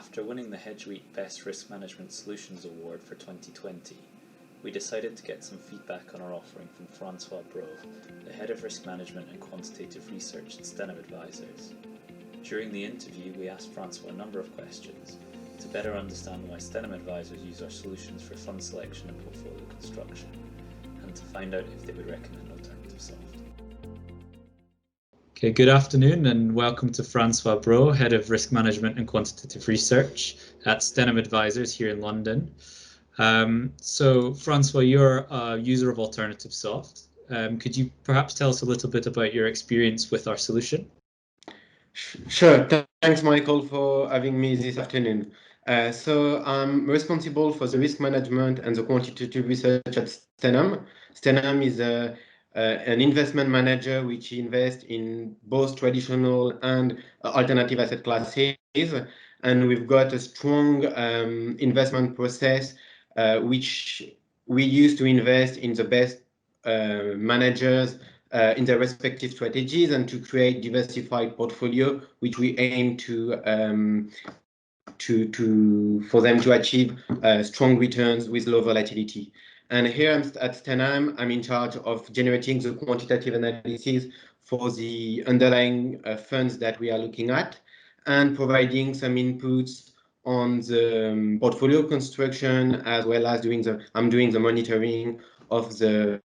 After winning the Hedgeweek Best Risk Management Solutions Award for 2020, we decided to get some feedback on our offering from Francois Braut, the Head of Risk Management and Quantitative Research at Stenham Advisors. During the interview, we asked Francois a number of questions to better understand why Stenham Advisors use our solutions for fund selection and portfolio construction, and to find out if they would recommend AlternativeSoft. Okay, good afternoon and welcome to Francois Braut, Head of Risk Management and Quantitative Research at Stenham Advisors here in London. So Francois, you're a user of AlternativeSoft. Could you perhaps tell us a little bit about your experience with our solution? Sure. Thanks, Michael, for having me this afternoon. So I'm responsible for the risk management and the quantitative research at Stenham. Stenham is an investment manager which invests in both traditional and alternative asset classes. And we've got a strong investment process which we use to invest in the best managers in their respective strategies and to create diversified portfolio, which we aim for them to achieve strong returns with low volatility. And here at Stenham, I'm in charge of generating the quantitative analysis for the underlying funds that we are looking at and providing some inputs on the portfolio construction, as well as I'm doing the monitoring of the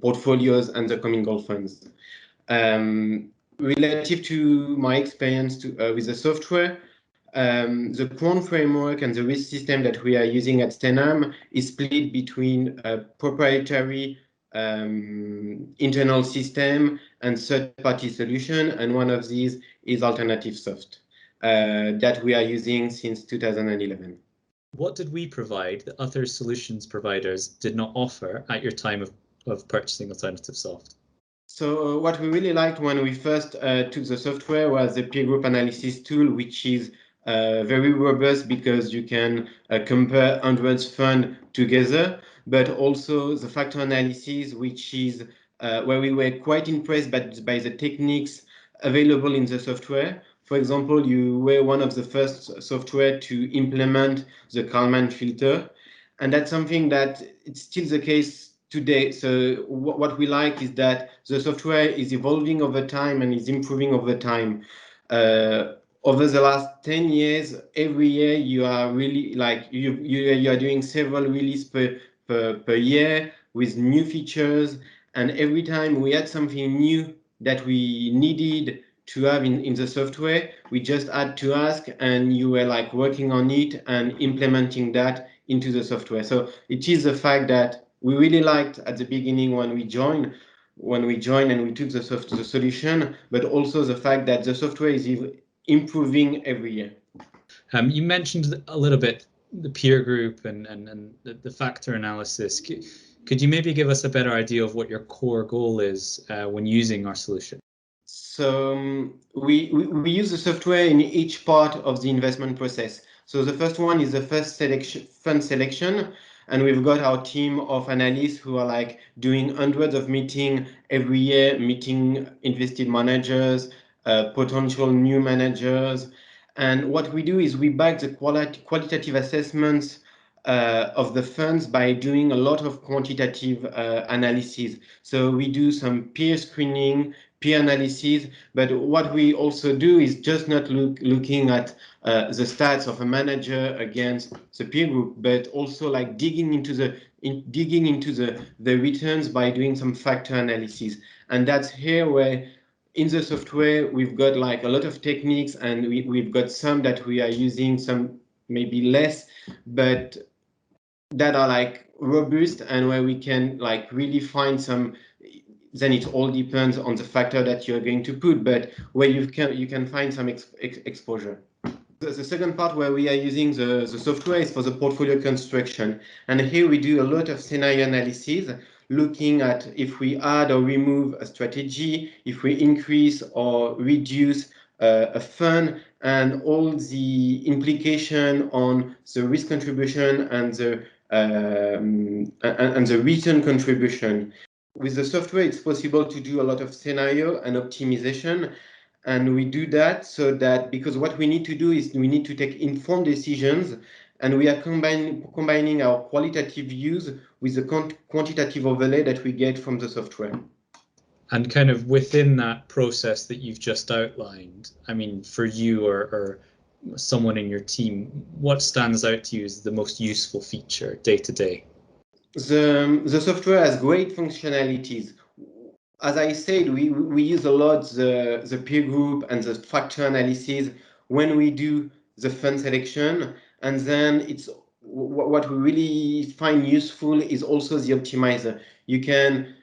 portfolios and the commingled funds. Relative to my experience with the software, the quant framework and the risk system that we are using at Stenham is split between a proprietary internal system and third-party solution, and one of these is AlternativeSoft that we are using since 2011. What did we provide that other solutions providers did not offer at your time of purchasing AlternativeSoft? So what we really liked when we first took the software was the peer group analysis tool, which is very robust because you can compare hundreds of funds together, but also the factor analysis, which is where we were quite impressed by the techniques available in the software. For example, you were one of the first software to implement the Kalman filter, and that's something that it's still the case today. So what we like is that the software is evolving over time and is improving over time. Over the last 10 years, every year you are really you are doing several releases per year with new features, and every time we had something new that we needed to have in the software, we just had to ask, and you were working on it and implementing that into the software. So it is the fact that we really liked at the beginning when we joined and we took the solution, but also the fact that the software is improving every year. You mentioned a little bit the peer group and the factor analysis. Could you maybe give us a better idea of what your core goal is when using our solution? So we use the software in each part of the investment process. So the first one is the fund selection, and we've got our team of analysts who are doing hundreds of meetings every year, meeting invested managers, potential new managers. And what we do is we back the qualitative assessments of the funds by doing a lot of quantitative analysis. So we do some peer screening, peer analysis, but what we also do is just not looking at the stats of a manager against the peer group, but also digging into the returns by doing some factor analysis. And that's here where in the software we've got a lot of techniques, and we've got some that we are using, some maybe less, but that are robust and where we can really find some. Then it all depends on the factor that you're going to put, but where you can find some exposure. The second part where we are using the software is for the portfolio construction. And here we do a lot of scenario analysis, looking at if we add or remove a strategy, if we increase or reduce a fund, and all the implication on the risk contribution and the return contribution. With the software, it's possible to do a lot of scenario and optimization, And we do that so that, because what we need to do is we need to take informed decisions, and we are combining our qualitative views with the quantitative overlay that we get from the software. And kind of within that process that you've just outlined, I mean, for you or someone in your team, what stands out to you as the most useful feature day to day? The software has great functionalities. As I said, we use a lot the peer group and the factor analysis when we do the fund selection. And then it's what we really find useful is also the optimizer. You can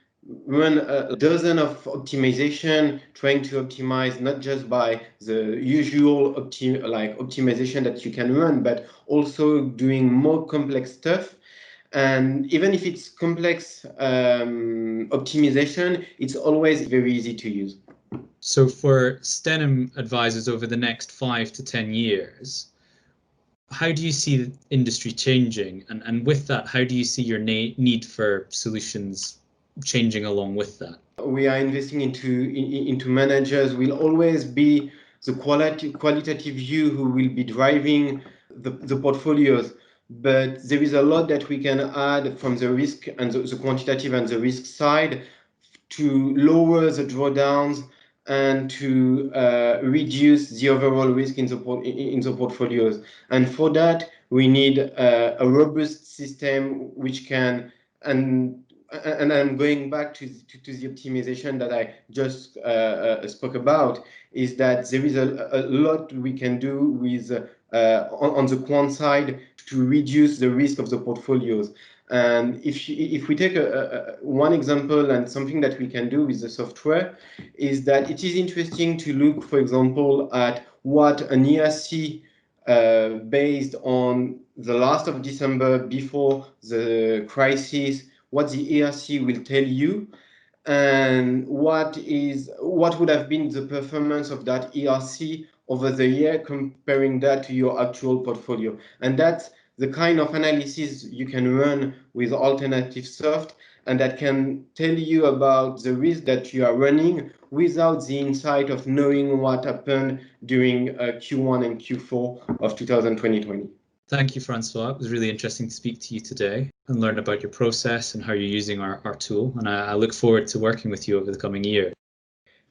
run a dozen of optimization, trying to optimize not just by the usual optimization that you can run, but also doing more complex stuff. And even if it's complex optimization, it's always very easy to use. So for Stenham advisors over the next 5 to 10 years, how do you see the industry changing? And with that, how do you see your need for solutions changing along with that? We are investing into managers. Will always be the qualitative view who will be driving the portfolios. But there is a lot that we can add from the risk and the quantitative and the risk side to lower the drawdowns and to reduce the overall risk in the portfolios. And for that, we need a robust system which can, and I'm going back to the optimization that I just spoke about, is that there is a lot we can do with on the quant side to reduce the risk of the portfolios. And if we take one example and something that we can do with the software, is that it is interesting to look, for example, at what an ERC based on the last of December before the crisis, what the ERC will tell you, and what would have been the performance of that ERC over the year, comparing that to your actual portfolio. And that's the kind of analysis you can run with AlternativeSoft, and that can tell you about the risk that you are running without the insight of knowing what happened during Q1 and Q4 of 2020. Thank you, Francois. It was really interesting to speak to you today and learn about your process and how you're using our tool. And I look forward to working with you over the coming year.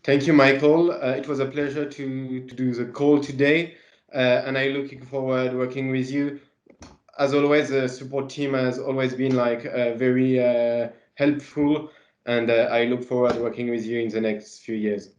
Thank you, Michael. It was a pleasure to do the call today, and I'm looking forward working with you. As always, the support team has always been very helpful, and I look forward working with you in the next few years.